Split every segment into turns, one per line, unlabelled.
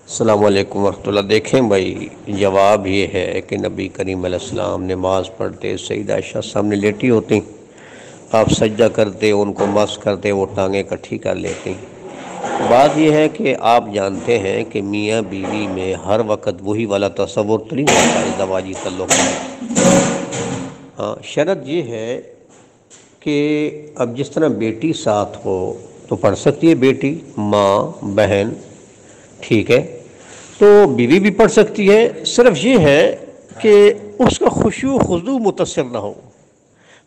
السلام علیکم ورحمۃ اللہ۔ دیکھیں بھائی، جواب یہ ہے کہ نبی کریم علیہ السلام نماز پڑھتے سیدہ عائشہ سامنے لیٹی ہوتی، آپ سجدہ کرتے، ان کو مس کرتے، وہ ٹانگیں اکٹھی کر لیتی۔ بات یہ ہے کہ آپ جانتے ہیں کہ میاں بیوی میں ہر وقت وہی والا تصور تو نہیں ہوتا ہے زواجی تعلق میں۔ ہاں، شرط یہ ہے کہ اب جس طرح بیٹی ساتھ ہو تو پڑھ سکتی ہے، بیٹی، ماں، بہن، ٹھیک ہے، تو بیوی بھی پڑھ سکتی ہے۔ صرف یہ ہے کہ اس کا خشوع و خضوع متصل نہ ہو۔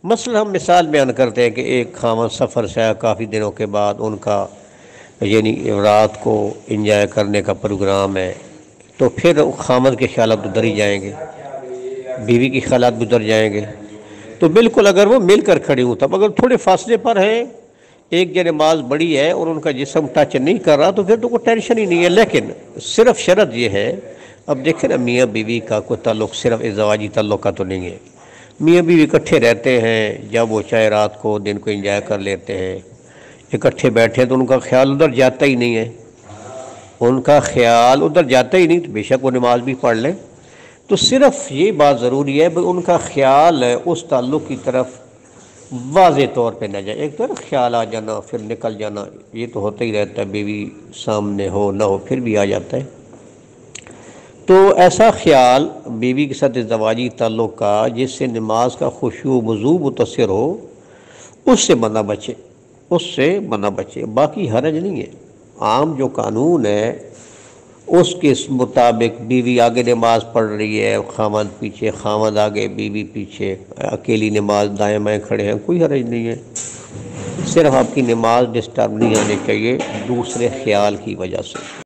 مثلا ہم مثال بیان کرتے ہیں کہ ایک خاوند سفر سے آیا، کافی دنوں کے بعد ان کا یعنی رات کو انجوائے کرنے کا پروگرام ہے، تو پھر خاوند کے خیالات ادھر ہی جائیں گے، بیوی کے خیالات بھی ادھر جائیں گے۔ تو بالکل اگر وہ مل کر کھڑی ہوں، تب اگر تھوڑے فاصلے پر ہیں، ایک نماز بڑی ہے اور ان کا جسم ٹچ نہیں کر رہا، تو پھر تو کوئی ٹینشن ہی نہیں ہے۔ لیکن صرف شرط یہ ہے، اب دیکھیں نا، میاں بیوی کا کوئی تعلق صرف ازدواجی تعلق کا تو نہیں ہے۔ میاں بیوی اکٹھے رہتے ہیں، جب وہ چاہے رات کو دن کو انجوائے کر لیتے ہیں، اکٹھے بیٹھے تو ان کا خیال ادھر جاتا ہی نہیں ہے، ان کا خیال ادھر جاتا ہی نہیں، تو بے شک وہ نماز بھی پڑھ لیں۔ تو صرف یہ بات ضروری ہے کہ ان کا خیال اس تعلق کی طرف واضح طور پہ نہ جائے۔ ایک تو خیال آ جانا پھر نکل جانا، یہ تو ہوتا ہی رہتا ہے، بیوی سامنے ہو نہ ہو پھر بھی آ جاتا ہے۔ تو ایسا خیال بیوی کے ساتھ ازدواجی تعلق کا جس سے نماز کا خشوع و وضو متاثر ہو، اس سے بندہ بچے، اس سے بندہ بچے۔ باقی حرج نہیں ہے، عام جو قانون ہے اس کے مطابق بیوی آگے نماز پڑھ رہی ہے، خاوند پیچھے، خاوند آگے، بیوی پیچھے، اکیلی نماز دائیں بائیں کھڑے ہیں، کوئی حرج نہیں ہے۔ صرف آپ کی نماز ڈسٹرب نہیں آنی چاہیے دوسرے خیال کی وجہ سے۔